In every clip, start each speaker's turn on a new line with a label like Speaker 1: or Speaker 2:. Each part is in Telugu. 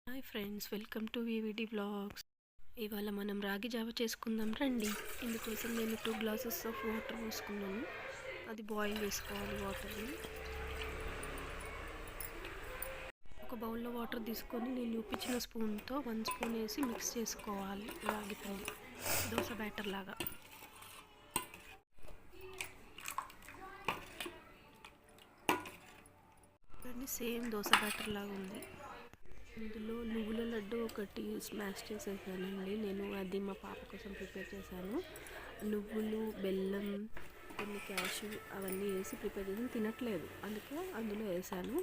Speaker 1: Hi friends, welcome to VVD blogs. ఇవాళ మనం రాగి జావ చేసుకుందాం రండి. ఇందుకోసం నేను 2 గ్లాసెస్ ఆఫ్ వాటర్ పోసుకున్నాను. అది బాయిల్ చేసుకోవాలి వాటర్ని. ఒక బౌల్లో వాటర్ తీసుకొని నేను చూపించిన స్పూన్తో 1 స్పూన్ వేసి మిక్స్ చేసుకోవాలి. రాగి పిండి దోశ బ్యాటర్ లాగా. సేమ్ దోశ బ్యాటర్ లాగా ఉంది. ఇందులో నువ్వుల లడ్డు ఒకటి స్మాష్ చేసేసానండి. నేను అది మా పాప కోసం ప్రిపేర్ చేశాను. నువ్వులు, బెల్లం, కొన్ని క్యాషు అవన్నీ వేసి ప్రిపేర్ చేసి తినట్లేదు, అందుకే అందులో వేసాను.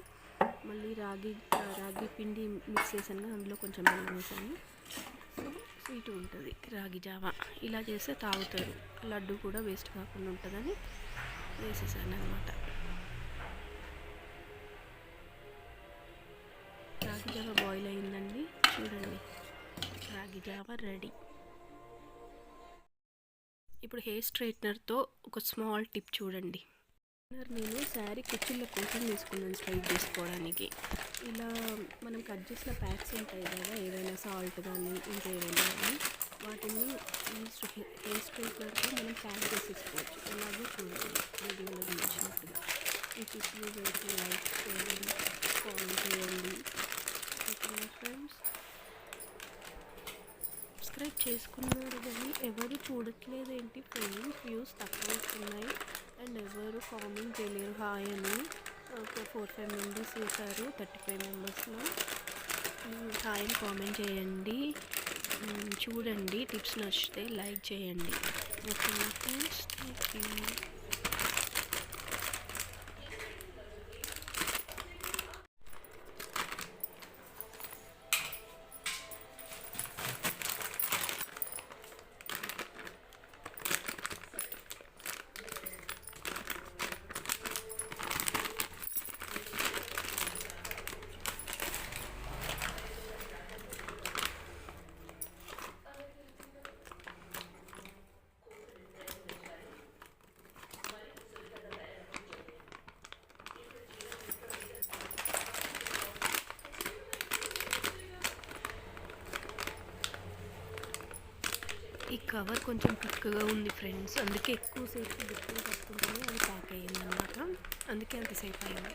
Speaker 1: మళ్ళీ రాగి పిండి మిక్స్ చేశాను, అందులో కొంచెం బెల్లం వేసాను. సో స్వీట్ ఉంటుంది రాగి జావ. ఇలా చేస్తే తాగుతారు. లడ్డు కూడా వేస్ట్ కాకుండా ఉంటుందని వేసేసాను అనమాట. రాగి జావ బాయిల్ అయిందండి, చూడండి. రాగి జావ రెడీ. ఇప్పుడు హెయిర్ స్ట్రైట్నర్తో ఒక స్మాల్ టిప్ చూడండి. నేను శారీ కుర్చీల కోసం తీసుకున్నాను స్ట్రైట్ చేసుకోవడానికి. ఇలా మనం కట్ చేసిన ప్యాక్స్ ఉంటాయి కదా, ఏదైనా సాల్ట్ కానీ ఇంకేదైనా కానీ, వాటిని హెయిర్ స్ట్రైట్నర్తో మనం ప్యాక్ చేసేసుకోవచ్చు. అలాగే చూడండి వీడియోలో చూసినట్టుగా. ఈ టిప్ అయితే లైక్ చేయండి, కామెంట్ చేయండి. ఫ్రెండ్స్, సబ్స్క్రైబ్ చేసుకున్నారు కానీ ఎవరు చూడట్లేదేంటి ఫ్రెండ్స్? వ్యూస్ తక్కువ వస్తున్నాయి అండ్ ఎవరు కామెంట్ చేయలేరు. హాయ్ అని ఒక 4-5 మెంబర్స్ చేశారు 35 మెంబర్స్లో. హాయ్ అని కామెంట్ చేయండి. చూడండి, టిప్స్ నచ్చితే లైక్ చేయండి. Okay friends, thank you. ఈ కవర్ కొంచెం థిక్గా ఉంది ఫ్రెండ్స్, అందుకే ఎక్కువసేపు గుర్తులు పట్టుకుంటేనే అది ప్యాక్ అయ్యింది అనమాట. అందుకే అంతసేపు అయింది.